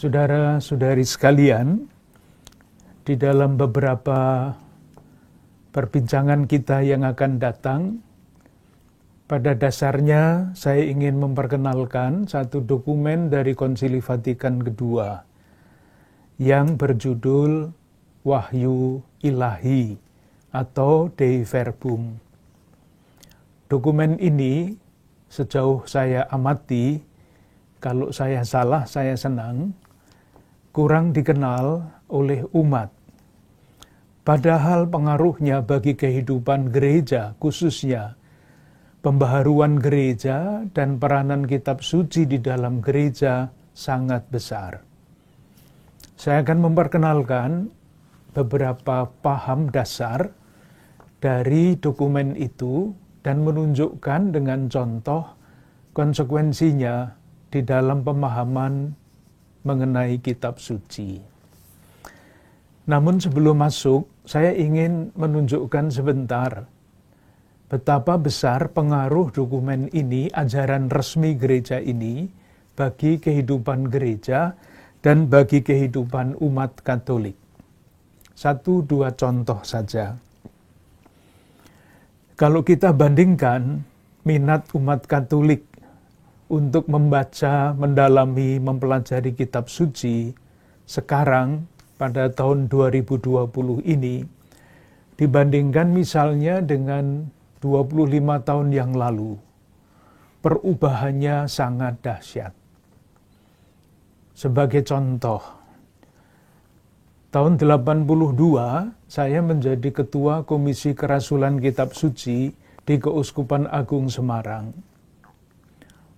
Saudara-saudari sekalian, di dalam beberapa perbincangan kita yang akan datang, pada dasarnya saya ingin memperkenalkan satu dokumen dari Konsili Vatikan II yang berjudul Wahyu Ilahi atau Dei Verbum. Dokumen ini sejauh saya amati, kalau saya salah saya senang, kurang dikenal oleh umat. Padahal pengaruhnya bagi kehidupan gereja, khususnya pembaharuan gereja dan peranan kitab suci di dalam gereja sangat besar. Saya akan memperkenalkan beberapa paham dasar dari dokumen itu dan menunjukkan dengan contoh konsekuensinya di dalam pemahaman mengenai kitab suci. Namun sebelum masuk, saya ingin menunjukkan sebentar betapa besar pengaruh dokumen ini, ajaran resmi gereja ini, bagi kehidupan gereja dan bagi kehidupan umat Katolik. 1-2 contoh saja. Kalau kita bandingkan minat umat Katolik untuk membaca, mendalami, mempelajari kitab suci sekarang pada tahun 2020 ini, dibandingkan misalnya dengan 25 tahun yang lalu, perubahannya sangat dahsyat. Sebagai contoh, tahun 82 saya menjadi ketua Komisi Kerasulan Kitab Suci di Keuskupan Agung Semarang.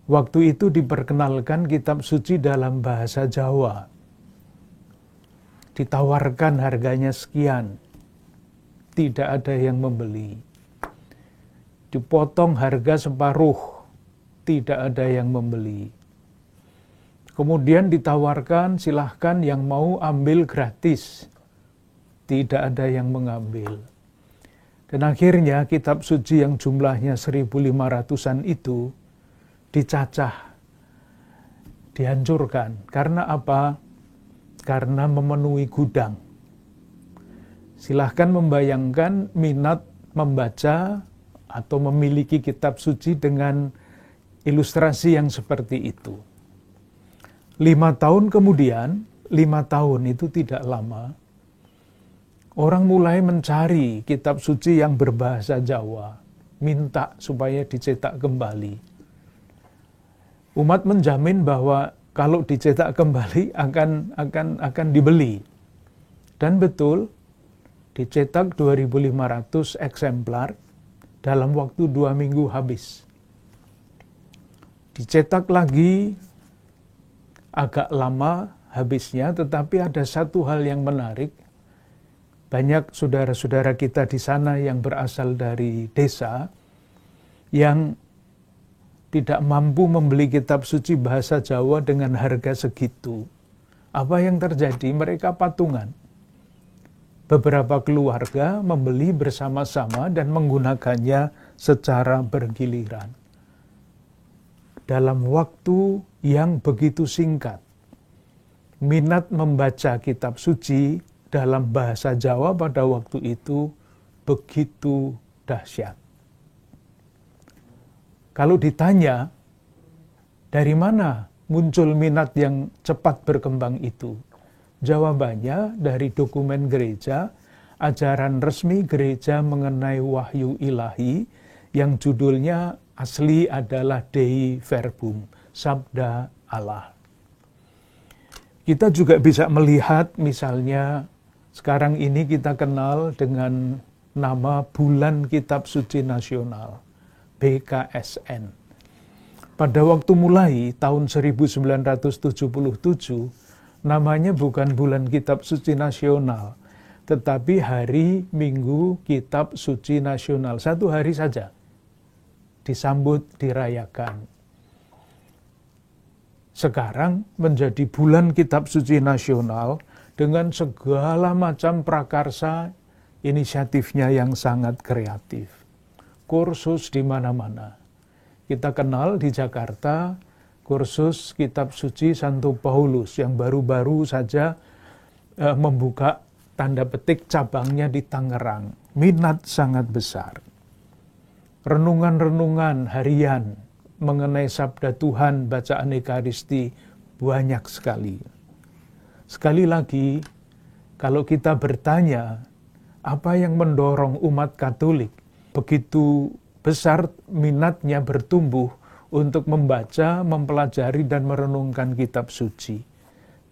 Waktu itu diperkenalkan kitab suci dalam bahasa Jawa. Ditawarkan harganya sekian, tidak ada yang membeli. Dipotong harga separuh, tidak ada yang membeli. Kemudian ditawarkan silahkan yang mau ambil gratis, tidak ada yang mengambil. Dan akhirnya kitab suci yang jumlahnya 1.500-an itu dicacah, dihancurkan. Karena apa? Karena memenuhi gudang. Silahkan membayangkan minat membaca atau memiliki kitab suci dengan ilustrasi yang seperti itu. 5 tahun kemudian, 5 tahun itu tidak lama, orang mulai mencari kitab suci yang berbahasa Jawa, minta supaya dicetak kembali. Umat menjamin bahwa kalau dicetak kembali akan dibeli. Dan betul, dicetak 2.500 eksemplar, dalam waktu 2 minggu habis. Dicetak lagi agak lama habisnya, tetapi ada satu hal yang menarik. Banyak saudara-saudara kita di sana yang berasal dari desa yang tidak mampu membeli kitab suci bahasa Jawa dengan harga segitu. Apa yang terjadi? Mereka patungan. Beberapa keluarga membeli bersama-sama dan menggunakannya secara bergiliran. Dalam waktu yang begitu singkat, minat membaca kitab suci dalam bahasa Jawa pada waktu itu begitu dahsyat. Kalau ditanya, dari mana muncul minat yang cepat berkembang itu? Jawabannya dari dokumen gereja, ajaran resmi gereja mengenai wahyu ilahi yang judulnya asli adalah Dei Verbum, Sabda Allah. Kita juga bisa melihat misalnya sekarang ini kita kenal dengan nama Bulan Kitab Suci Nasional, BKSN. Pada waktu mulai tahun 1977, namanya bukan Bulan Kitab Suci Nasional, tetapi Hari Minggu Kitab Suci Nasional. 1 hari saja disambut, dirayakan. Sekarang menjadi Bulan Kitab Suci Nasional dengan segala macam prakarsa, inisiatifnya yang sangat kreatif. Kursus di mana-mana. Kita kenal di Jakarta kursus kitab suci Santo Paulus yang baru-baru saja membuka tanda petik cabangnya di Tangerang. Minat sangat besar. Renungan-renungan harian mengenai sabda Tuhan, bacaan Ekaristi banyak sekali. Sekali lagi, kalau kita bertanya apa yang mendorong umat Katolik begitu besar minatnya bertumbuh untuk membaca, mempelajari, dan merenungkan kitab suci.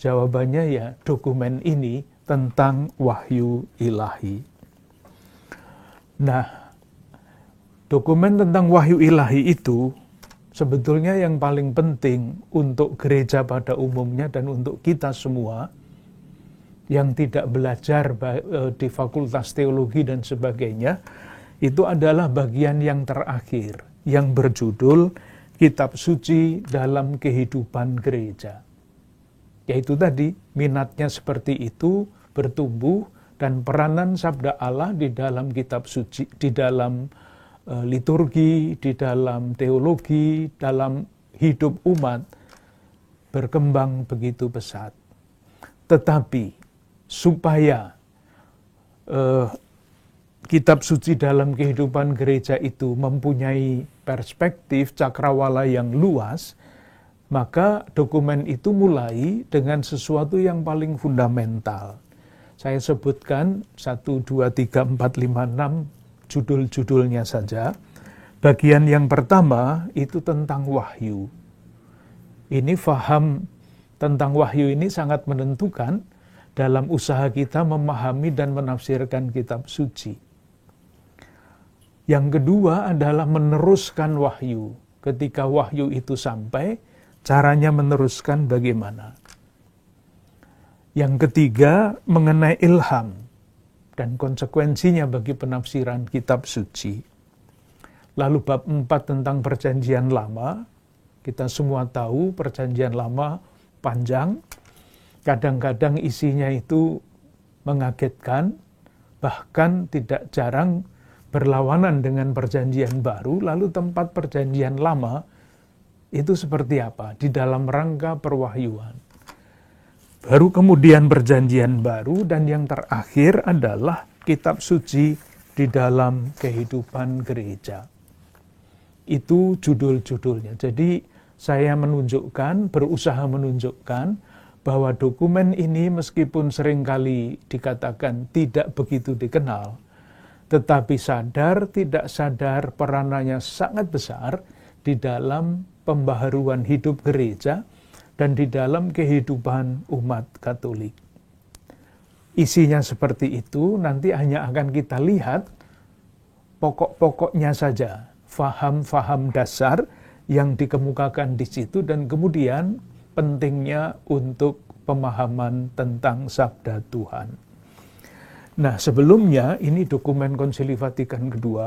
Jawabannya ya dokumen ini tentang wahyu ilahi. Nah, dokumen tentang wahyu ilahi itu sebetulnya yang paling penting untuk gereja pada umumnya dan untuk kita semua yang tidak belajar di fakultas teologi dan sebagainya, itu adalah bagian yang terakhir yang berjudul Kitab Suci dalam Kehidupan Gereja. Yaitu tadi, minatnya seperti itu, bertumbuh, dan peranan sabda Allah di dalam kitab suci, di dalam liturgi, di dalam teologi, dalam hidup umat, berkembang begitu pesat. Tetapi, supaya kitab suci dalam kehidupan gereja itu mempunyai perspektif cakrawala yang luas, maka dokumen itu mulai dengan sesuatu yang paling fundamental. Saya sebutkan 1, 2, 3, 4, 5, 6 judul-judulnya saja. Bagian yang pertama itu tentang wahyu. Ini faham tentang wahyu ini sangat menentukan dalam usaha kita memahami dan menafsirkan kitab suci. Yang kedua adalah meneruskan wahyu. Ketika wahyu itu sampai, caranya meneruskan bagaimana. Yang ketiga, mengenai ilham dan konsekuensinya bagi penafsiran kitab suci. Lalu bab 4 tentang perjanjian lama. Kita semua tahu perjanjian lama panjang. Kadang-kadang isinya itu mengagetkan, bahkan tidak jarang berlawanan dengan perjanjian baru. Lalu tempat perjanjian lama itu seperti apa? Di dalam rangka perwahyuan. Baru kemudian perjanjian baru, dan yang terakhir adalah kitab suci di dalam kehidupan gereja. Itu judul-judulnya. Jadi saya berusaha menunjukkan bahwa dokumen ini meskipun seringkali dikatakan tidak begitu dikenal, tetapi sadar tidak sadar peranannya sangat besar di dalam pembaharuan hidup gereja dan di dalam kehidupan umat Katolik. Isinya seperti itu, nanti hanya akan kita lihat pokok-pokoknya saja, faham-faham dasar yang dikemukakan di situ, dan kemudian pentingnya untuk pemahaman tentang sabda Tuhan. Nah, sebelumnya ini dokumen Konsili Vatikan II,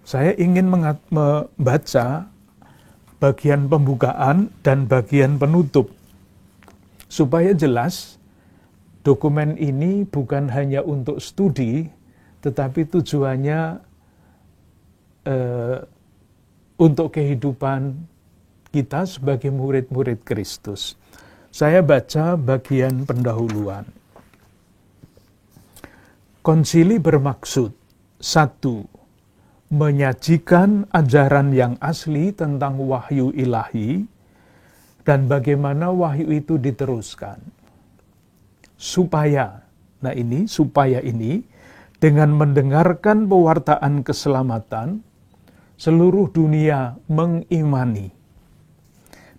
saya ingin membaca bagian pembukaan dan bagian penutup, supaya jelas dokumen ini bukan hanya untuk studi, tetapi tujuannya untuk kehidupan kita sebagai murid-murid Kristus. Saya baca bagian pendahuluan. Konsili bermaksud, 1. Menyajikan ajaran yang asli tentang wahyu ilahi dan bagaimana wahyu itu diteruskan. Supaya ini dengan mendengarkan pewartaan keselamatan, seluruh dunia mengimani.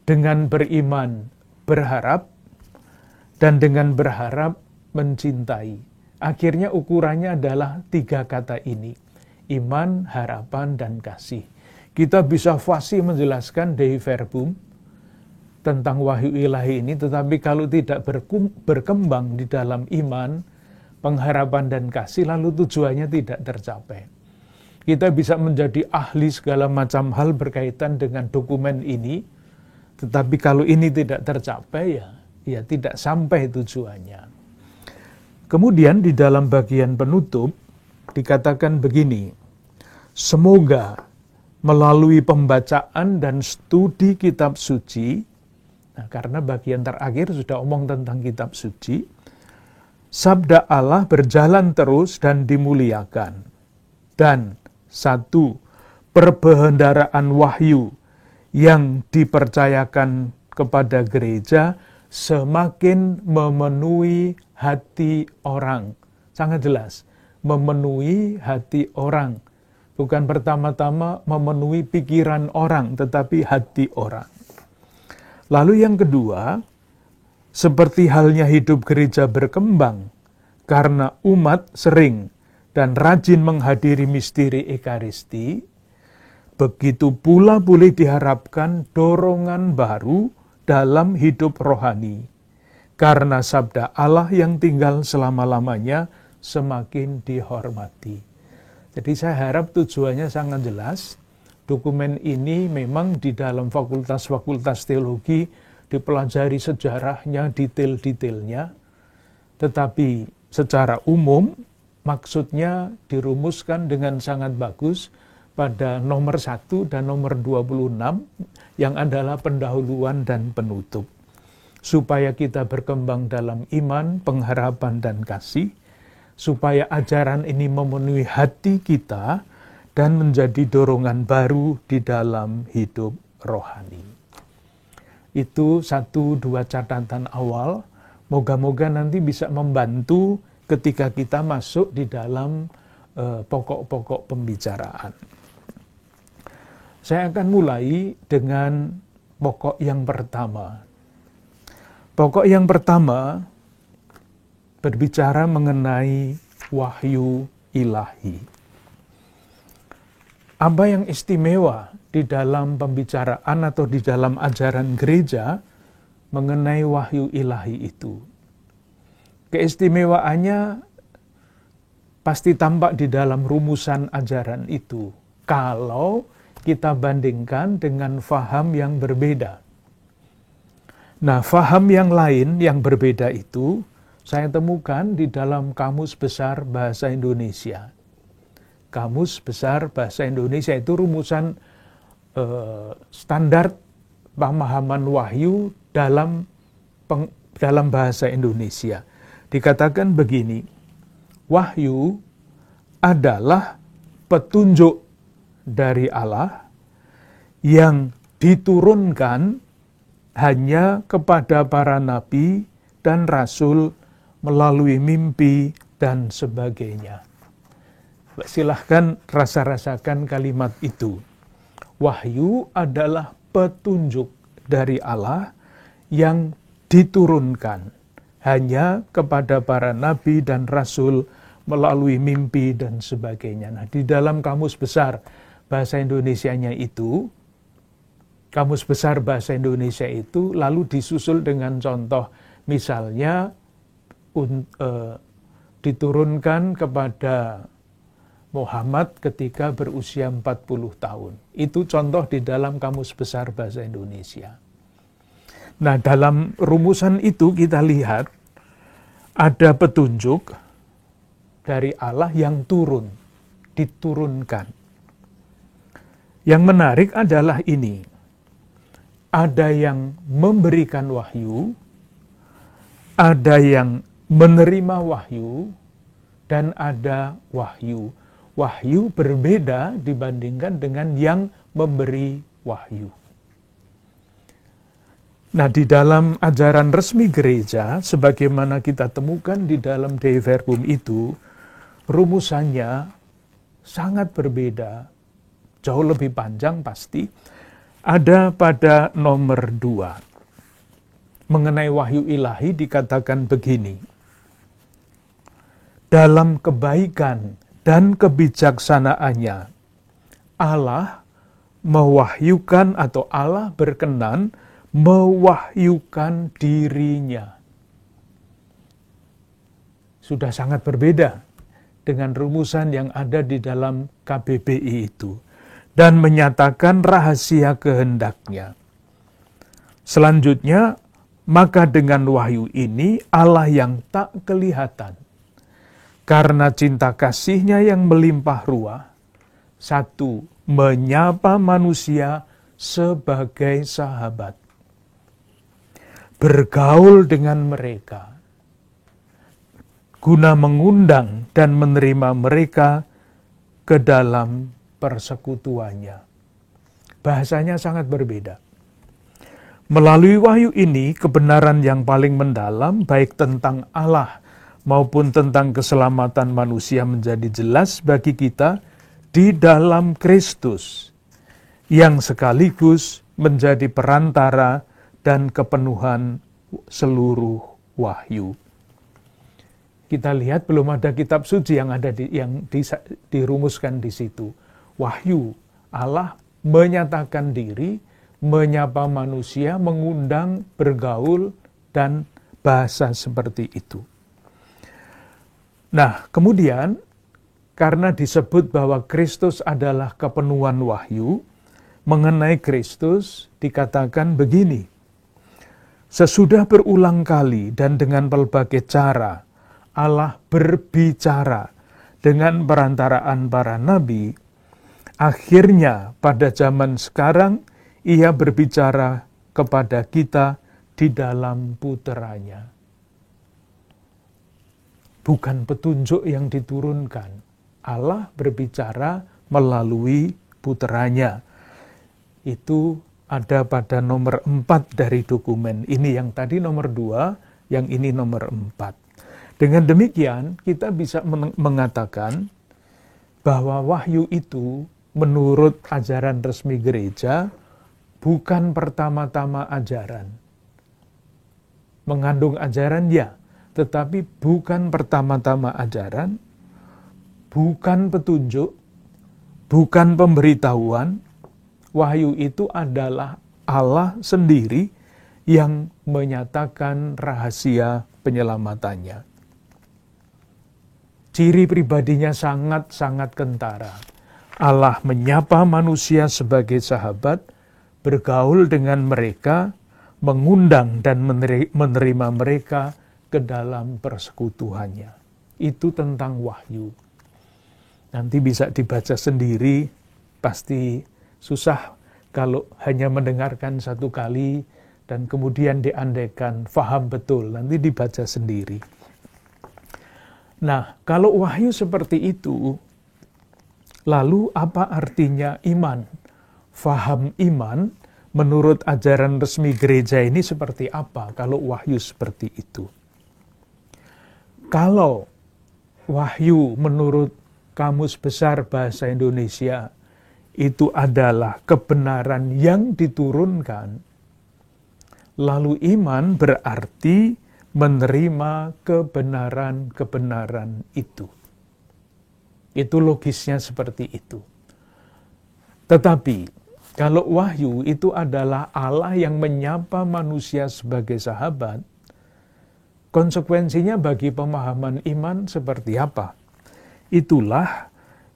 Dengan beriman berharap, dan dengan berharap mencintai. Akhirnya ukurannya adalah 3 kata ini. Iman, harapan, dan kasih. Kita bisa fasih menjelaskan Dei Verbum tentang wahyu ilahi ini, tetapi kalau tidak berkembang di dalam iman, pengharapan, dan kasih, lalu tujuannya tidak tercapai. Kita bisa menjadi ahli segala macam hal berkaitan dengan dokumen ini, tetapi kalau ini tidak tercapai, ya tidak sampai tujuannya. Kemudian di dalam bagian penutup dikatakan begini, semoga melalui pembacaan dan studi kitab suci. Nah, karena bagian terakhir sudah omong tentang kitab suci, sabda Allah berjalan terus dan dimuliakan. Dan satu, perbendaharaan wahyu yang dipercayakan kepada gereja semakin memenuhi hati orang. Sangat jelas, memenuhi hati orang. Bukan pertama-tama memenuhi pikiran orang, tetapi hati orang. Lalu yang kedua, seperti halnya hidup gereja berkembang, karena umat sering dan rajin menghadiri misteri Ekaristi, begitu pula boleh diharapkan dorongan baru dalam hidup rohani, karena sabda Allah yang tinggal selama-lamanya semakin dihormati. Jadi saya harap tujuannya sangat jelas. Dokumen ini memang di dalam fakultas-fakultas teologi dipelajari sejarahnya, detail-detailnya, tetapi secara umum maksudnya dirumuskan dengan sangat bagus pada nomor 1 dan nomor 26 yang adalah pendahuluan dan penutup. Supaya kita berkembang dalam iman, pengharapan, dan kasih, supaya ajaran ini memenuhi hati kita dan menjadi dorongan baru di dalam hidup rohani. Itu 1-2 catatan awal, moga-moga nanti bisa membantu ketika kita masuk di dalam pokok-pokok pembicaraan. Saya akan mulai dengan pokok yang pertama. Pokok yang pertama berbicara mengenai wahyu ilahi. Apa yang istimewa di dalam pembicaraan atau di dalam ajaran gereja mengenai wahyu ilahi itu? Keistimewaannya pasti tampak di dalam rumusan ajaran itu, kalau kita bandingkan dengan faham yang berbeda. Nah, faham yang lain yang berbeda itu saya temukan di dalam Kamus Besar Bahasa Indonesia. Kamus Besar Bahasa Indonesia itu rumusan standar pemahaman wahyu dalam bahasa Indonesia. Dikatakan begini, wahyu adalah petunjuk dari Allah yang diturunkan hanya kepada para nabi dan rasul melalui mimpi dan sebagainya. Silahkan rasa-rasakan kalimat itu. Wahyu adalah petunjuk dari Allah yang diturunkan hanya kepada para nabi dan rasul melalui mimpi dan sebagainya. Nah, di dalam Kamus Besar Bahasa Indonesianya itu, Kamus Besar Bahasa Indonesia itu lalu disusul dengan contoh, misalnya diturunkan kepada Muhammad ketika berusia 40 tahun. Itu contoh di dalam Kamus Besar Bahasa Indonesia. Nah, dalam rumusan itu kita lihat ada petunjuk dari Allah yang diturunkan. Yang menarik adalah ini. Ada yang memberikan wahyu, ada yang menerima wahyu, dan ada wahyu. Wahyu berbeda dibandingkan dengan yang memberi wahyu. Nah, di dalam ajaran resmi gereja, sebagaimana kita temukan di dalam Dei Verbum itu, rumusannya sangat berbeda, jauh lebih panjang pasti. Ada pada nomor 2. Mengenai wahyu ilahi dikatakan begini, dalam kebaikan dan kebijaksanaannya, Allah mewahyukan atau Allah berkenan mewahyukan dirinya. Sudah sangat berbeda dengan rumusan yang ada di dalam KBBI itu. Dan menyatakan rahasia kehendaknya. Selanjutnya, maka dengan wahyu ini Allah yang tak kelihatan, karena cinta kasihnya yang melimpah ruah, 1. menyapa manusia sebagai sahabat, bergaul dengan mereka, guna mengundang dan menerima mereka ke dalam persekutuannya. Bahasanya sangat berbeda. Melalui wahyu ini, kebenaran yang paling mendalam, baik tentang Allah maupun tentang keselamatan manusia menjadi jelas bagi kita di dalam Kristus, yang sekaligus menjadi perantara dan kepenuhan seluruh wahyu. Kita lihat belum ada kitab suci yang dirumuskan di situ. Wahyu, Allah menyatakan diri, menyapa manusia, mengundang, bergaul, dan bahasa seperti itu. Nah, kemudian karena disebut bahwa Kristus adalah kepenuhan wahyu, mengenai Kristus dikatakan begini, sesudah berulang kali dan dengan pelbagai cara, Allah berbicara dengan perantaraan para nabi, akhirnya pada zaman sekarang, Ia berbicara kepada kita di dalam puteranya. Bukan petunjuk yang diturunkan. Allah berbicara melalui puteranya. Itu ada pada nomor 4 dari dokumen. Ini yang tadi nomor 2, yang ini nomor 4. Dengan demikian, kita bisa mengatakan bahwa wahyu itu menurut ajaran resmi gereja bukan pertama-tama ajaran. Mengandung ajaran ya, tetapi bukan pertama-tama ajaran, bukan petunjuk, bukan pemberitahuan. Wahyu itu adalah Allah sendiri yang menyatakan rahasia penyelamatannya. Ciri pribadinya sangat-sangat kentara. Allah menyapa manusia sebagai sahabat, bergaul dengan mereka, mengundang dan menerima mereka ke dalam persekutuannya. Itu tentang wahyu. Nanti bisa dibaca sendiri, pasti susah kalau hanya mendengarkan satu kali dan kemudian diandaikan faham betul, nanti dibaca sendiri. Nah, kalau wahyu seperti itu, lalu apa artinya iman? Faham iman menurut ajaran resmi gereja ini seperti apa kalau wahyu seperti itu? Kalau wahyu menurut Kamus Besar Bahasa Indonesia itu adalah kebenaran yang diturunkan, lalu iman berarti menerima kebenaran-kebenaran itu. Itu logisnya seperti itu. Tetapi kalau wahyu itu adalah Allah yang menyapa manusia sebagai sahabat, konsekuensinya bagi pemahaman iman seperti apa? Itulah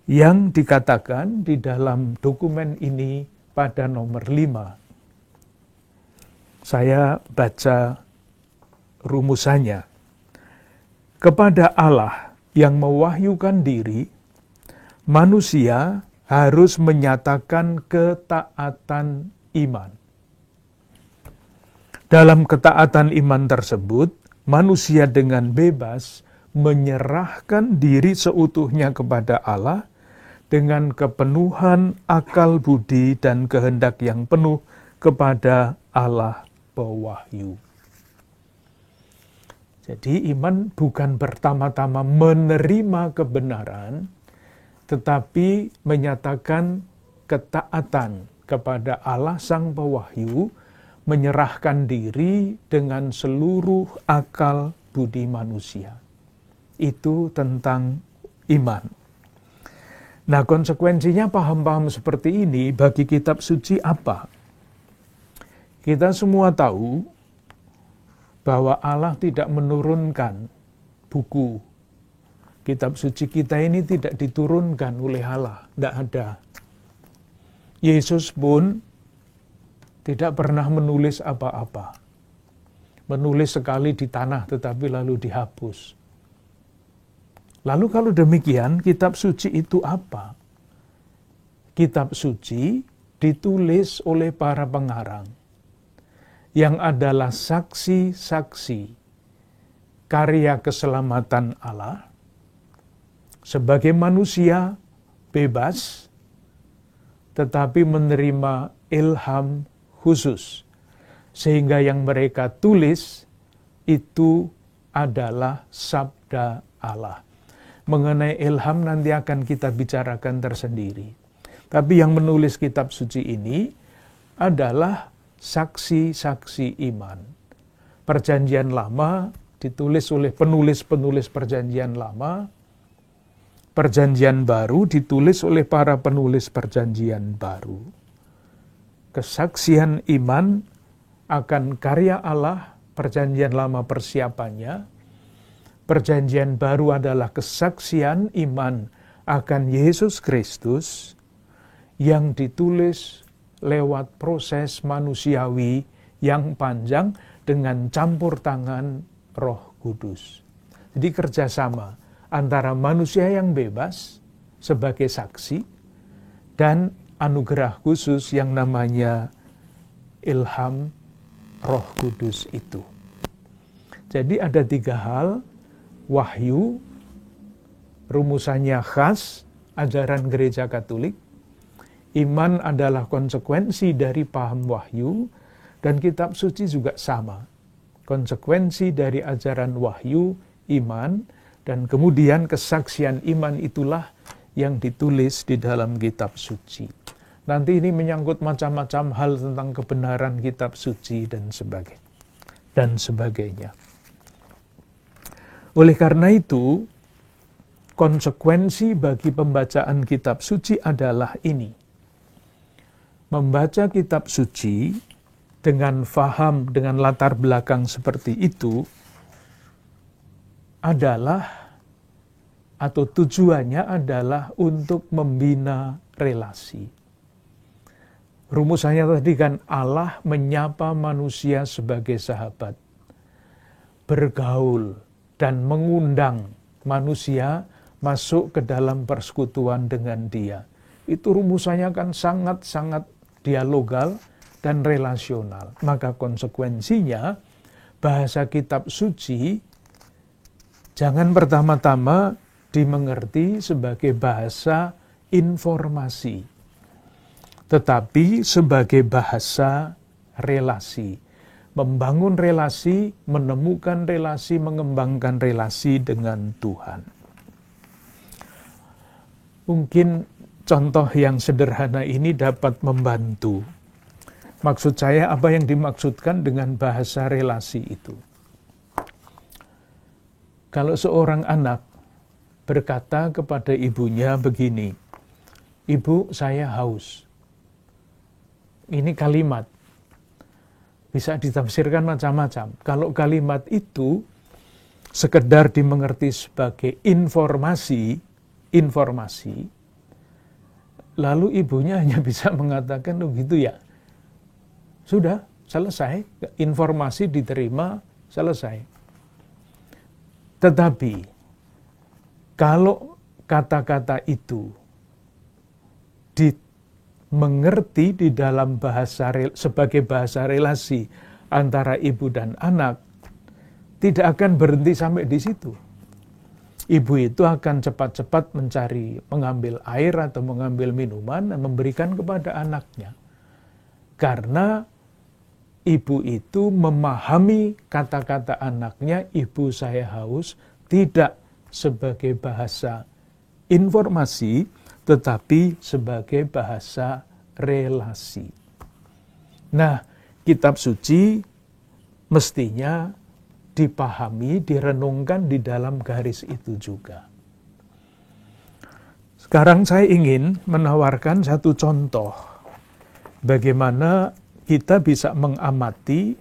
yang dikatakan di dalam dokumen ini pada nomor 5. Saya baca rumusannya. Kepada Allah yang mewahyukan diri, manusia harus menyatakan ketaatan iman. Dalam ketaatan iman tersebut, manusia dengan bebas menyerahkan diri seutuhnya kepada Allah dengan kepenuhan akal budi dan kehendak yang penuh kepada Allah pewahyu. Jadi iman bukan pertama-tama menerima kebenaran, tetapi menyatakan ketaatan kepada Allah Sang Pewahyu, menyerahkan diri dengan seluruh akal budi manusia. Itu tentang iman. Nah, konsekuensinya paham-paham seperti ini bagi kitab suci apa? Kita semua tahu bahwa Allah tidak menurunkan buku. Kitab suci kita ini tidak diturunkan oleh Allah, tidak ada. Yesus pun tidak pernah menulis apa-apa. Menulis sekali di tanah tetapi lalu dihapus. Lalu kalau demikian, kitab suci itu apa? kitab suci ditulis oleh para pengarang yang adalah saksi-saksi karya keselamatan Allah sebagai manusia bebas, tetapi menerima ilham khusus, sehingga yang mereka tulis itu adalah sabda Allah. Mengenai ilham nanti akan kita bicarakan tersendiri. Tapi yang menulis kitab suci ini adalah saksi-saksi iman. Perjanjian Lama ditulis oleh penulis-penulis Perjanjian Lama, Perjanjian Baru ditulis oleh para penulis Perjanjian Baru. Kesaksian iman akan karya Allah, Perjanjian Lama persiapannya, Perjanjian Baru adalah kesaksian iman akan Yesus Kristus yang ditulis lewat proses manusiawi yang panjang dengan campur tangan Roh Kudus. Jadi kerjasama antara manusia yang bebas sebagai saksi dan anugerah khusus yang namanya ilham Roh Kudus itu. Jadi ada 3 hal: wahyu, rumusannya khas ajaran Gereja Katolik, iman adalah konsekuensi dari paham wahyu, dan kitab suci juga sama. Konsekuensi dari ajaran wahyu, iman, dan kemudian kesaksian iman itulah yang ditulis di dalam kitab suci. Nanti ini menyangkut macam-macam hal tentang kebenaran kitab suci dan sebagainya. Oleh karena itu, konsekuensi bagi pembacaan kitab suci adalah ini. Membaca kitab suci dengan faham, dengan latar belakang seperti itu, adalah atau tujuannya adalah untuk membina relasi. Rumusannya tadi kan Allah menyapa manusia sebagai sahabat, bergaul dan mengundang manusia masuk ke dalam persekutuan dengan Dia. Itu rumusannya kan sangat-sangat dialogal dan relasional. Maka konsekuensinya bahasa kitab suci jangan pertama-tama dimengerti sebagai bahasa informasi, tetapi sebagai bahasa relasi. Membangun relasi, menemukan relasi, mengembangkan relasi dengan Tuhan. Mungkin contoh yang sederhana ini dapat membantu. Maksud saya, apa yang dimaksudkan dengan bahasa relasi itu? Kalau seorang anak berkata kepada ibunya begini, "Ibu, saya haus." Ini kalimat. Bisa ditafsirkan macam-macam. Kalau kalimat itu sekedar dimengerti sebagai informasi, lalu ibunya hanya bisa mengatakan, "Oh gitu ya. Sudah, selesai. Informasi diterima, selesai." Tetapi, kalau kata-kata itu dimengerti di dalam sebagai bahasa relasi antara ibu dan anak, tidak akan berhenti sampai di situ. Ibu itu akan cepat-cepat mengambil air atau mengambil minuman dan memberikan kepada anaknya. Karena ibu itu memahami kata-kata anaknya, "Ibu, saya haus," tidak sebagai bahasa informasi, tetapi sebagai bahasa relasi. Nah, kitab suci mestinya dipahami, direnungkan di dalam garis itu juga. Sekarang saya ingin menawarkan satu contoh bagaimana kita bisa mengamati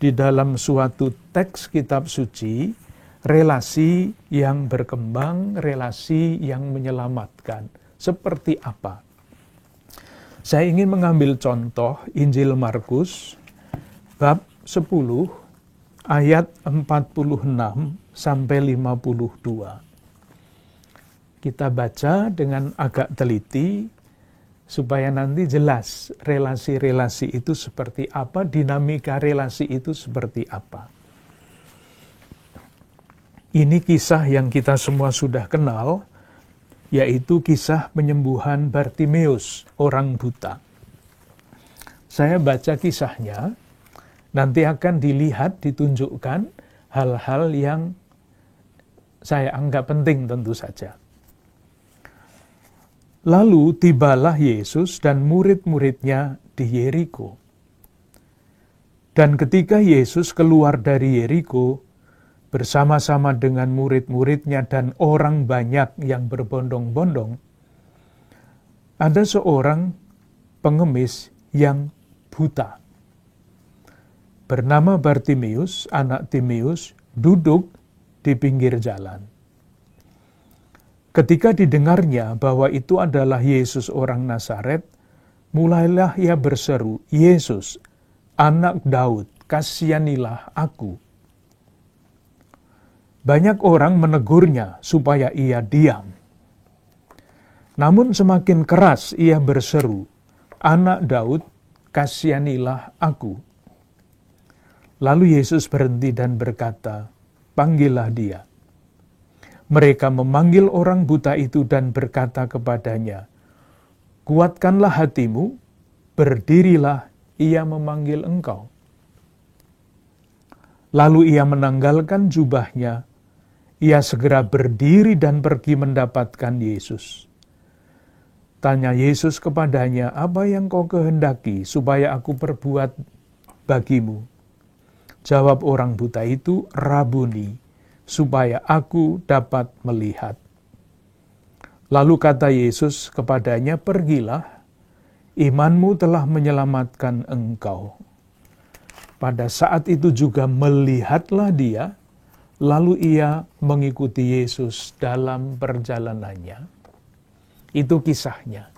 di dalam suatu teks kitab suci relasi yang berkembang, relasi yang menyelamatkan. Seperti apa? Saya ingin mengambil contoh Injil Markus bab 10 ayat 46 sampai 52. Kita baca dengan agak teliti supaya nanti jelas relasi-relasi itu seperti apa, dinamika relasi itu seperti apa. Ini kisah yang kita semua sudah kenal, yaitu kisah penyembuhan Bartimeus, orang buta. Saya baca kisahnya, nanti akan dilihat, ditunjukkan hal-hal yang saya anggap penting tentu saja. Lalu tibalah Yesus dan murid-muridnya di Yeriko. Dan ketika Yesus keluar dari Yeriko, bersama-sama dengan murid-muridnya dan orang banyak yang berbondong-bondong, ada seorang pengemis yang buta, bernama Bartimeus, anak Timeus, duduk di pinggir jalan. Ketika didengarnya bahwa itu adalah Yesus orang Nazaret, mulailah ia berseru, "Yesus, anak Daud, kasihanilah aku." Banyak orang menegurnya supaya ia diam. Namun semakin keras ia berseru, "Anak Daud, kasihanilah aku." Lalu Yesus berhenti dan berkata, "Panggillah dia." Mereka memanggil orang buta itu dan berkata kepadanya, "Kuatkanlah hatimu, berdirilah, ia memanggil engkau." Lalu ia menanggalkan jubahnya, ia segera berdiri dan pergi mendapatkan Yesus. Tanya Yesus kepadanya, "Apa yang kau kehendaki supaya aku perbuat bagimu?" Jawab orang buta itu, "Rabuni, supaya aku dapat melihat." Lalu kata Yesus kepadanya, "Pergilah, imanmu telah menyelamatkan engkau." Pada saat itu juga melihatlah dia, lalu ia mengikuti Yesus dalam perjalanannya. Itu kisahnya.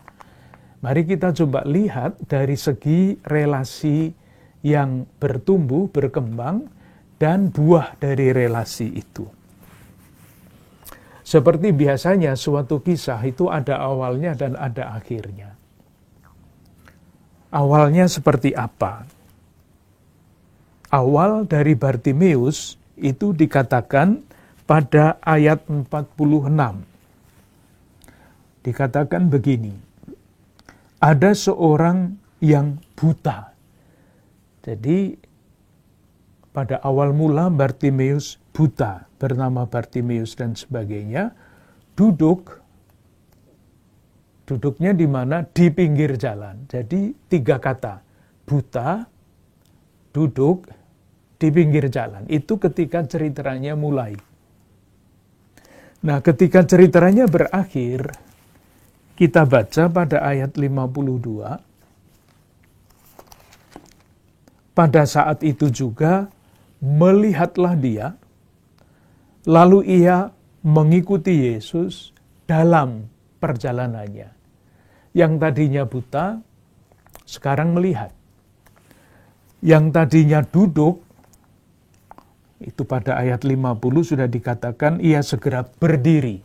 Mari kita coba lihat dari segi relasi yang bertumbuh, berkembang, dan buah dari relasi itu. Seperti biasanya suatu kisah itu ada awalnya dan ada akhirnya. Awalnya seperti apa? Awal dari Bartimeus itu dikatakan pada ayat 46. Dikatakan begini, ada seorang yang buta. Jadi pada awal mula Bartimeus buta, bernama Bartimeus dan sebagainya, duduknya di mana? Di pinggir jalan. Jadi 3 kata, buta, duduk, di pinggir jalan. Itu ketika ceritanya mulai. Nah, ketika ceritanya berakhir, kita baca pada ayat 52, pada saat itu juga melihatlah dia, lalu ia mengikuti Yesus dalam perjalanannya. Yang tadinya buta, sekarang melihat. Yang tadinya duduk, itu pada ayat 50 sudah dikatakan ia segera berdiri.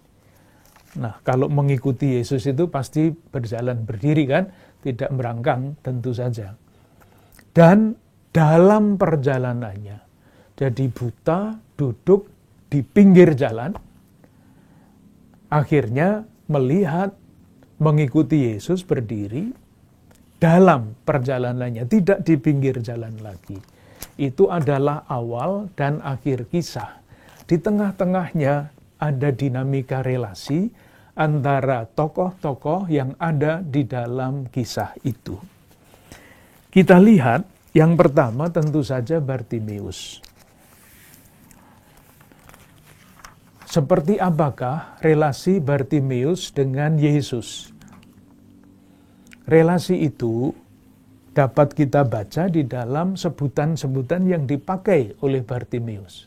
Nah, kalau mengikuti Yesus itu pasti berjalan berdiri kan, tidak merangkang tentu saja. Dan dalam perjalanannya, jadi buta, duduk di pinggir jalan, akhirnya melihat, mengikuti Yesus berdiri, dalam perjalanannya, tidak di pinggir jalan lagi. Itu adalah awal dan akhir kisah. Di tengah-tengahnya ada dinamika relasi antara tokoh-tokoh yang ada di dalam kisah itu. Kita lihat yang pertama tentu saja Bartimeus. Seperti apakah relasi Bartimeus dengan Yesus? Relasi itu dapat kita baca di dalam sebutan-sebutan yang dipakai oleh Bartimeus.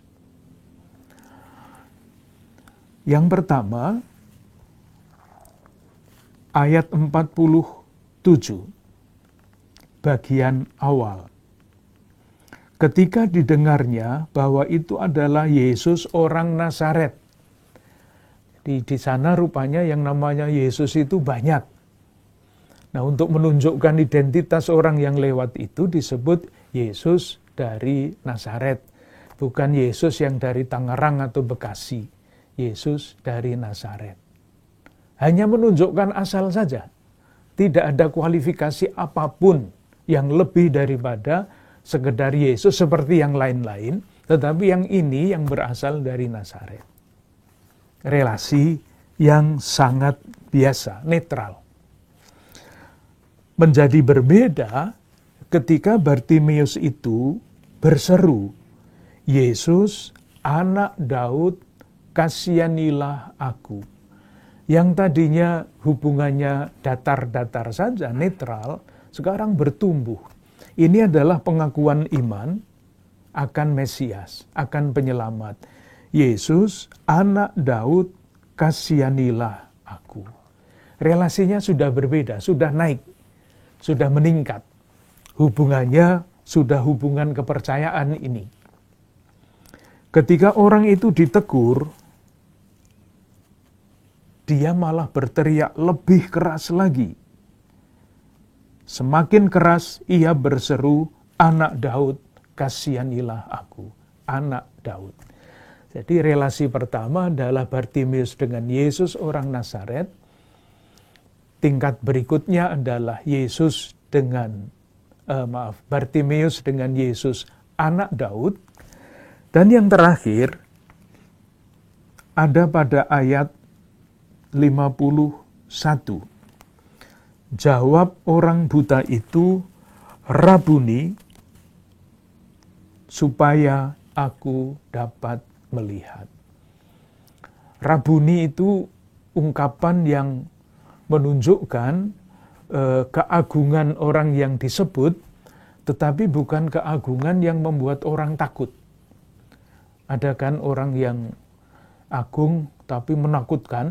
Yang pertama, ayat 47, bagian awal. Ketika didengarnya bahwa itu adalah Yesus orang Nazaret. Di sana rupanya yang namanya Yesus itu banyak. Nah, untuk menunjukkan identitas orang yang lewat itu disebut Yesus dari Nazaret. Bukan Yesus yang dari Tangerang atau Bekasi. Yesus dari Nazaret. Hanya menunjukkan asal saja. Tidak ada kualifikasi apapun yang lebih daripada sekedar Yesus seperti yang lain-lain. Tetapi yang ini yang berasal dari Nazaret. Relasi yang sangat biasa, netral. Menjadi berbeda ketika Bartimeus itu berseru, Yesus, anak Daud, kasihanilah aku. Yang tadinya hubungannya datar-datar saja, netral, sekarang bertumbuh. Ini adalah pengakuan iman akan Mesias, akan penyelamat. Yesus, anak Daud, kasihanilah aku. Relasinya sudah berbeda, sudah naik. Sudah meningkat. Hubungannya sudah hubungan kepercayaan ini. Ketika orang itu ditegur, dia malah berteriak lebih keras lagi. Semakin keras ia berseru, anak Daud, kasihanilah aku. Anak Daud. Jadi relasi pertama adalah Bartimeus dengan Yesus orang Nazaret. Tingkat berikutnya adalah Yesus dengan, Bartimeus dengan Yesus anak Daud. Dan yang terakhir, ada pada ayat 51. Jawab orang buta itu, Rabuni, supaya aku dapat melihat. Rabuni itu ungkapan yang menunjukkan keagungan orang yang disebut, tetapi bukan keagungan yang membuat orang takut. Ada kan orang yang agung tapi menakutkan,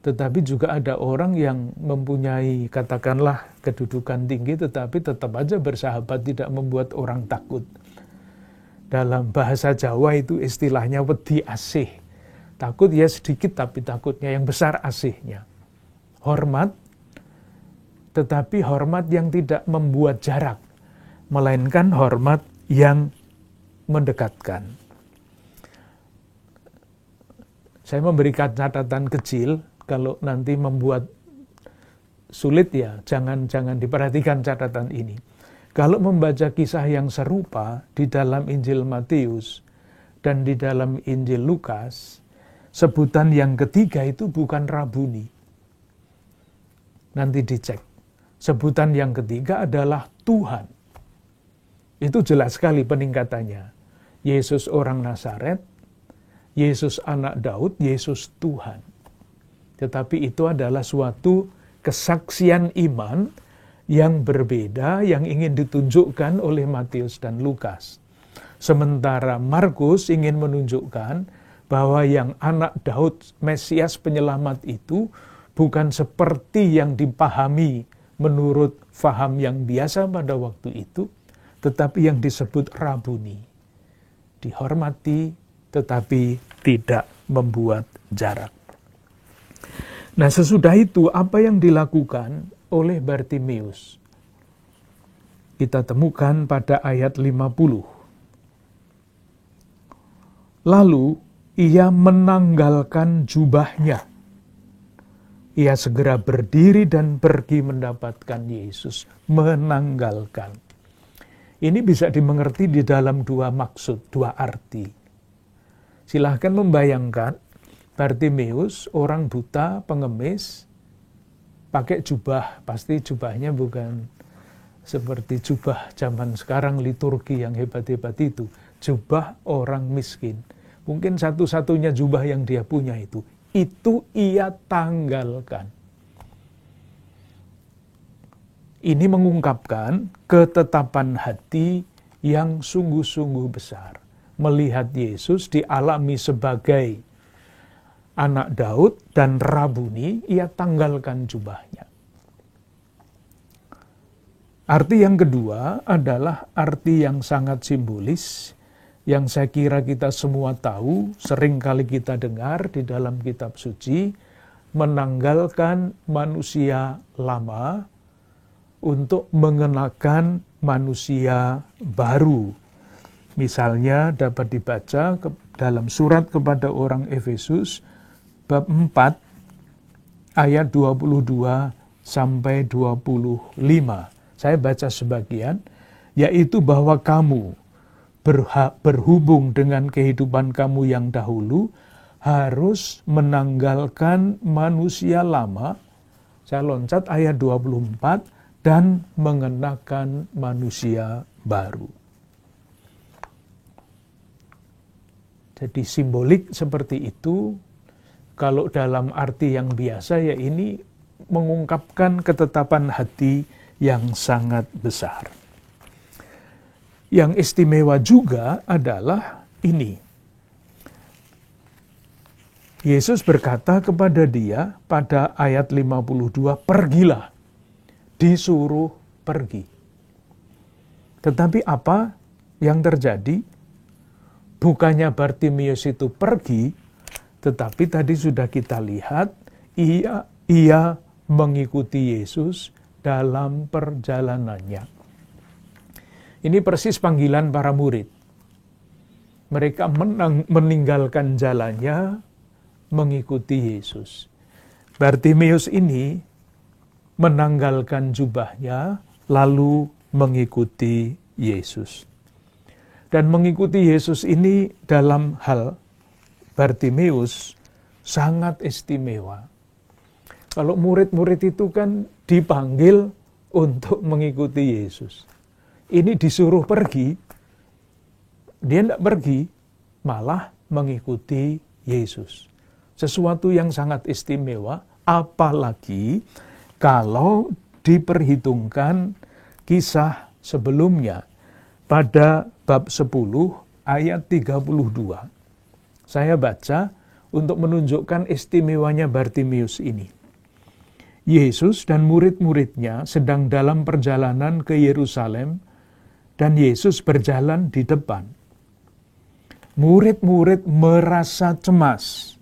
tetapi juga ada orang yang mempunyai katakanlah kedudukan tinggi tetapi tetap aja bersahabat, tidak membuat orang takut. Dalam bahasa Jawa itu istilahnya wedi asih. Takut ya sedikit tapi takutnya yang besar asihnya. Hormat, tetapi hormat yang tidak membuat jarak, melainkan hormat yang mendekatkan. Saya memberikan catatan kecil, kalau nanti membuat sulit ya, jangan diperhatikan catatan ini. Kalau membaca kisah yang serupa di dalam Injil Matius dan di dalam Injil Lukas, sebutan yang ketiga itu bukan Rabuni. Nanti dicek. Sebutan yang ketiga adalah Tuhan. Itu jelas sekali peningkatannya. Yesus orang Nazaret, Yesus anak Daud, Yesus Tuhan. Tetapi itu adalah suatu kesaksian iman yang berbeda yang ingin ditunjukkan oleh Matius dan Lukas. Sementara Markus ingin menunjukkan bahwa yang anak Daud, Mesias penyelamat itu bukan seperti yang dipahami menurut faham yang biasa pada waktu itu, tetapi yang disebut Rabuni. Dihormati, tetapi tidak membuat jarak. Nah, sesudah itu apa yang dilakukan oleh Bartimeus? Kita temukan pada ayat 50. Lalu ia menanggalkan jubahnya. Ia segera berdiri dan pergi mendapatkan Yesus. Menanggalkan. Ini bisa dimengerti di dalam dua maksud, dua arti. Silahkan membayangkan, Bartimeus, orang buta, pengemis, pakai jubah. Pasti jubahnya bukan seperti jubah zaman sekarang liturgi yang hebat-hebat itu. Jubah orang miskin. Mungkin satu-satunya jubah yang dia punya itu ia tanggalkan. Ini mengungkapkan ketetapan hati yang sungguh-sungguh besar. Melihat Yesus dialami sebagai anak Daud dan Rabuni, ia tanggalkan jubahnya. Arti yang kedua adalah arti yang sangat simbolis, yang saya kira kita semua tahu, sering kali kita dengar di dalam kitab suci, menanggalkan manusia lama untuk mengenakan manusia baru. Misalnya dapat dibaca dalam surat kepada orang Efesus bab 4 ayat 22 sampai 25. Saya baca sebagian, yaitu bahwa kamu berhubung dengan kehidupan kamu yang dahulu harus menanggalkan manusia lama. Saya loncat ayat 24, dan mengenakan manusia baru. Jadi simbolik seperti itu, kalau dalam arti yang biasa ya ini mengungkapkan ketetapan hati yang sangat besar. Yang istimewa juga adalah ini. Yesus berkata kepada dia pada ayat 52, pergilah, disuruh pergi. Tetapi apa yang terjadi? Bukannya Bartimius itu pergi, tetapi tadi sudah kita lihat, ia mengikuti Yesus dalam perjalanannya. Ini persis panggilan para murid. Mereka meninggalkan jalannya, mengikuti Yesus. Bartimius ini menanggalkan jubahnya, lalu mengikuti Yesus. Dan mengikuti Yesus ini dalam hal Bartimius sangat istimewa. Kalau murid-murid itu kan dipanggil untuk mengikuti Yesus. Ini disuruh pergi, dia tidak pergi, malah mengikuti Yesus. Sesuatu yang sangat istimewa, apalagi kalau diperhitungkan kisah sebelumnya pada bab 10 ayat 32. Saya baca untuk menunjukkan istimewanya Bartimius ini. Yesus dan murid-muridnya sedang dalam perjalanan ke Yerusalem, dan Yesus berjalan di depan. Murid-murid merasa cemas,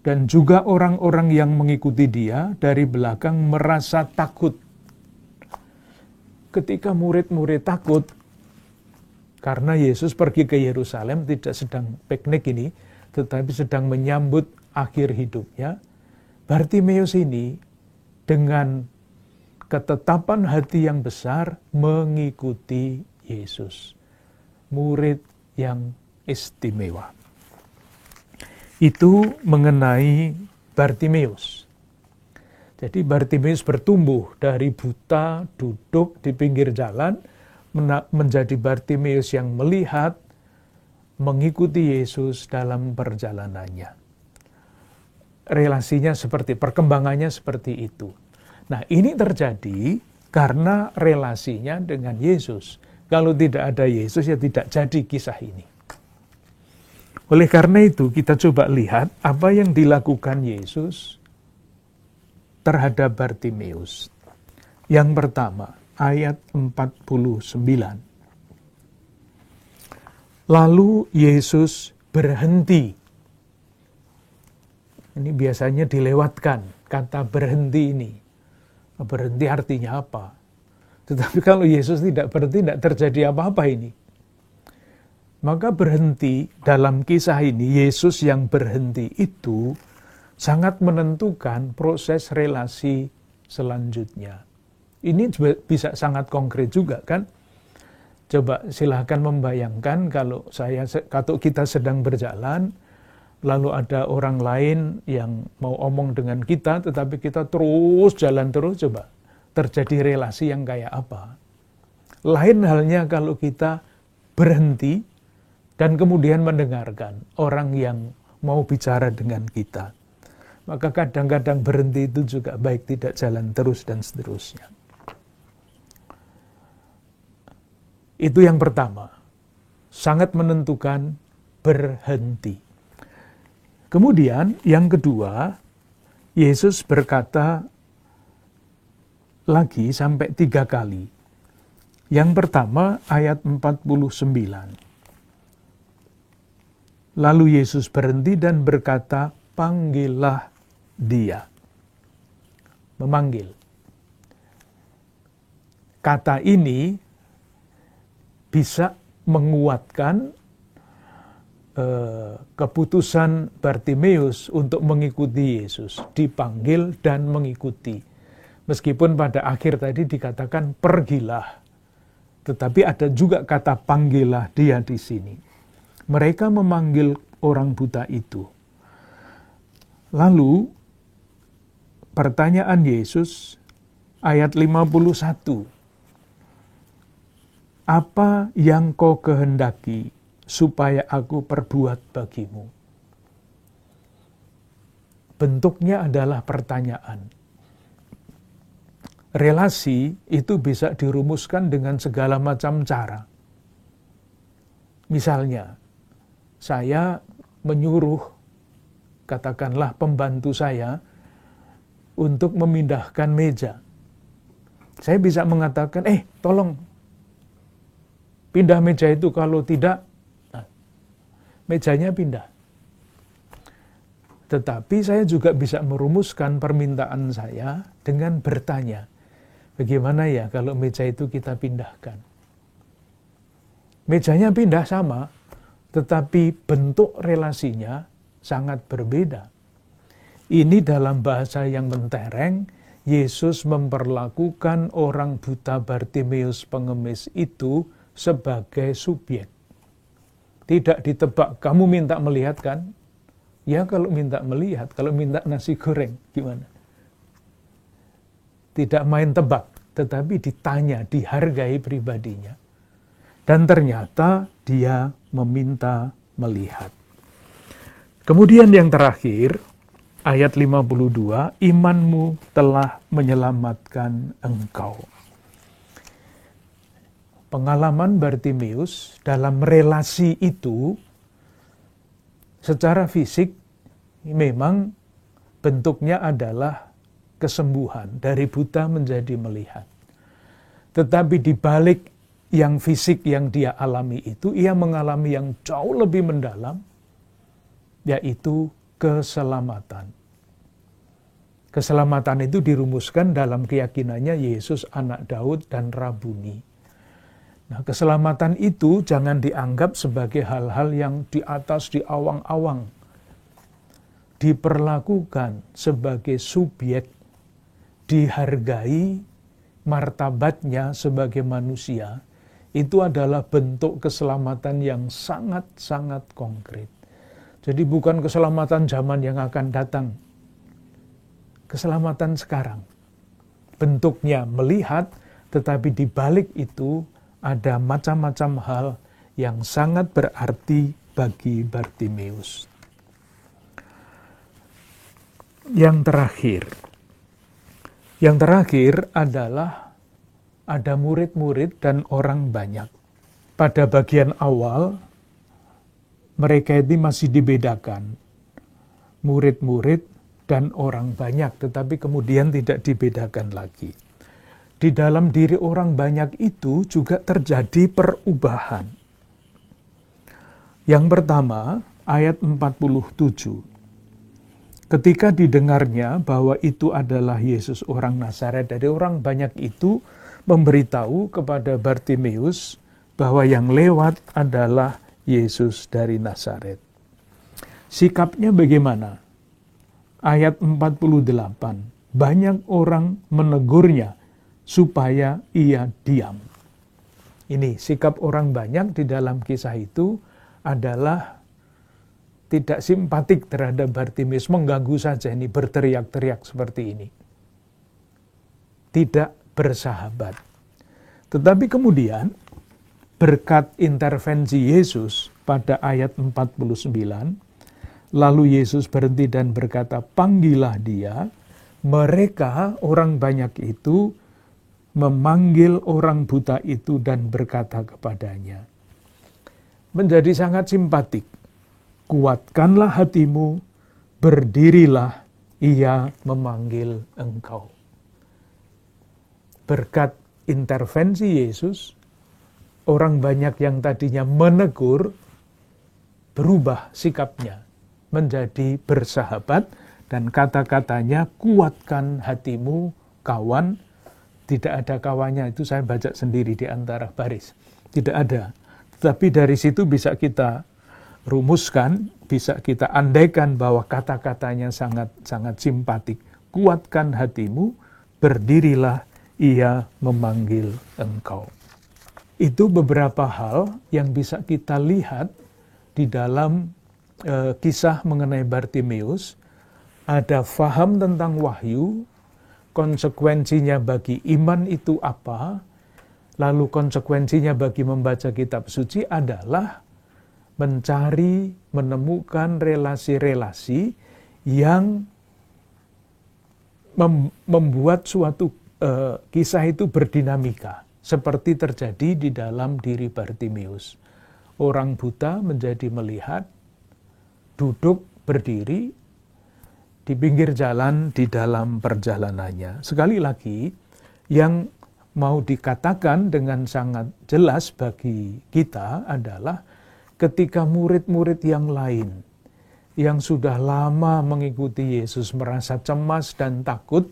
dan juga orang-orang yang mengikuti dia dari belakang merasa takut. Ketika murid-murid takut, karena Yesus pergi ke Yerusalem tidak sedang piknik ini, tetapi sedang menyambut akhir hidupnya, Bartimius ini dengan ketetapan hati yang besar mengikuti Yesus. Murid yang istimewa. Itu mengenai Bartimius. Jadi Bartimius bertumbuh dari buta, duduk di pinggir jalan, menjadi Bartimius yang melihat, mengikuti Yesus dalam perjalanannya. Relasinya seperti, perkembangannya seperti itu. Nah, ini terjadi karena relasinya dengan Yesus. Kalau tidak ada Yesus, ya tidak jadi kisah ini. Oleh karena itu, kita coba lihat apa yang dilakukan Yesus terhadap Bartimius. Yang pertama, ayat 49. Lalu Yesus berhenti. Ini biasanya dilewatkan, kata berhenti ini. Berhenti artinya apa? Tetapi kalau Yesus tidak berhenti, tidak terjadi apa-apa ini. Maka berhenti dalam kisah ini, Yesus yang berhenti itu sangat menentukan proses relasi selanjutnya. Ini bisa sangat konkret juga kan? Coba silahkan membayangkan kalau kita sedang berjalan, lalu ada orang lain yang mau omong dengan kita, tetapi kita terus jalan terus, coba terjadi relasi yang kayak apa? Lain halnya kalau kita berhenti dan kemudian mendengarkan orang yang mau bicara dengan kita. Maka kadang-kadang berhenti itu juga baik, tidak jalan terus dan seterusnya. Itu yang pertama, sangat menentukan berhenti. Kemudian yang kedua, Yesus berkata lagi sampai 3 kali. Yang pertama ayat 49. Lalu Yesus berhenti dan berkata, panggillah dia. Memanggil. Kata ini bisa menguatkan keputusan Bartimeus untuk mengikuti Yesus. Dipanggil dan mengikuti. Meskipun pada akhir tadi dikatakan pergilah. Tetapi ada juga kata panggillah dia di sini. Mereka memanggil orang buta itu. Lalu pertanyaan Yesus ayat 51. Apa yang kau kehendaki supaya aku perbuat bagimu? Bentuknya adalah pertanyaan. Relasi itu bisa dirumuskan dengan segala macam cara. Misalnya, saya menyuruh, katakanlah pembantu saya, untuk memindahkan meja. Saya bisa mengatakan, tolong pindah meja itu, kalau tidak, mejanya pindah. Tetapi saya juga bisa merumuskan permintaan saya dengan bertanya, bagaimana ya kalau meja itu kita pindahkan? Mejanya pindah sama, tetapi bentuk relasinya sangat berbeda. Ini dalam bahasa yang mentereng, Yesus memperlakukan orang buta Bartimeus pengemis itu sebagai subjek. Tidak ditebak, kamu minta melihat kan? Ya kalau minta melihat, kalau minta nasi goreng, gimana? Tidak main tebak, tetapi ditanya, dihargai pribadinya. Dan ternyata dia meminta melihat. Kemudian yang terakhir, ayat 52, imanmu telah menyelamatkan engkau. Pengalaman Bartimeus dalam relasi itu, secara fisik memang bentuknya adalah kesembuhan, dari buta menjadi melihat. Tetapi di balik yang fisik yang dia alami itu, ia mengalami yang jauh lebih mendalam, yaitu keselamatan. Keselamatan itu dirumuskan dalam keyakinannya Yesus anak Daud dan Rabuni. Nah, keselamatan itu jangan dianggap sebagai hal-hal yang di atas, di awang-awang. Diperlakukan sebagai subjek, dihargai martabatnya sebagai manusia, itu adalah bentuk keselamatan yang sangat-sangat konkret. Jadi bukan keselamatan zaman yang akan datang. Keselamatan sekarang. Bentuknya melihat, tetapi di balik itu ada macam-macam hal yang sangat berarti bagi Bartimeus. Yang terakhir adalah ada murid-murid dan orang banyak. Pada bagian awal, mereka ini masih dibedakan. Murid-murid dan orang banyak, tetapi kemudian tidak dibedakan lagi. Di dalam diri orang banyak itu juga terjadi perubahan. Yang pertama, ayat 47. Ketika didengarnya bahwa itu adalah Yesus orang Nazaret, dari orang banyak itu memberitahu kepada Bartimeus bahwa yang lewat adalah Yesus dari Nazaret. Sikapnya bagaimana? Ayat 48. Banyak orang menegurnya supaya ia diam. Ini sikap orang banyak di dalam kisah itu adalah tidak simpatik terhadap Bartimeus, mengganggu saja ini, berteriak-teriak seperti ini. Tidak bersahabat. Tetapi kemudian berkat intervensi Yesus pada ayat 49, lalu Yesus berhenti dan berkata, panggillah dia. Mereka, orang banyak itu, memanggil orang buta itu dan berkata kepadanya, menjadi sangat simpatik. Kuatkanlah hatimu, berdirilah, ia memanggil engkau. Berkat intervensi Yesus, orang banyak yang tadinya menegur, berubah sikapnya menjadi bersahabat Dan kata-katanya, kuatkan hatimu kawan. Tidak ada kawannya, itu saya baca sendiri di antara baris. Tidak ada. Tetapi dari situ bisa kita rumuskan, bisa kita andaikan bahwa kata-katanya sangat simpatik. Kuatkan hatimu, berdirilah, ia memanggil engkau. Itu beberapa hal yang bisa kita lihat di dalam kisah mengenai Bartimeus. Ada faham tentang wahyu, konsekuensinya bagi iman itu apa, lalu konsekuensinya bagi membaca kitab suci adalah mencari, menemukan relasi-relasi yang membuat suatu kisah itu berdinamika, seperti terjadi di dalam diri Bartimeus. Orang buta menjadi melihat, duduk, berdiri, di pinggir jalan di dalam perjalanannya. Sekali lagi, yang mau dikatakan dengan sangat jelas bagi kita adalah ketika murid-murid yang lain yang sudah lama mengikuti Yesus merasa cemas dan takut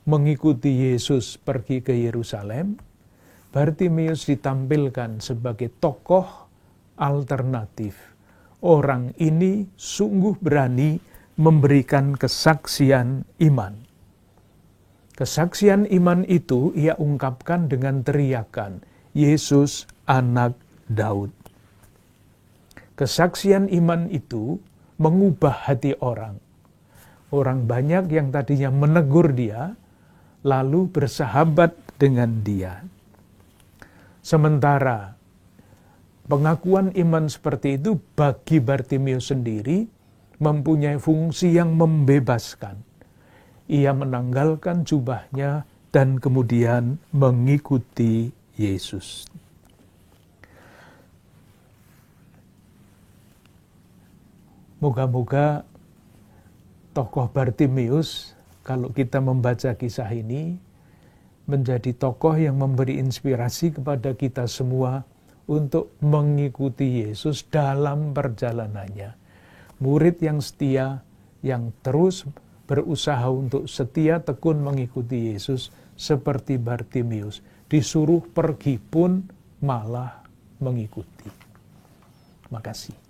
mengikuti Yesus pergi ke Yerusalem, Bartimeus ditampilkan sebagai tokoh alternatif. Orang ini sungguh berani memberikan kesaksian iman. Kesaksian iman itu ia ungkapkan dengan teriakan, Yesus anak Daud. Kesaksian iman itu mengubah hati orang. Orang banyak yang tadinya menegur dia, lalu bersahabat dengan dia. Sementara pengakuan iman seperti itu bagi Bartimeus sendiri mempunyai fungsi yang membebaskan. Ia menanggalkan jubahnya dan kemudian mengikuti Yesus. Moga-moga tokoh Bartimeus, kalau kita membaca kisah ini, menjadi tokoh yang memberi inspirasi kepada kita semua untuk mengikuti Yesus dalam perjalanannya. Murid yang setia, yang terus berusaha untuk setia tekun mengikuti Yesus seperti Bartimeus. Disuruh pergi pun malah mengikuti. Terima kasih.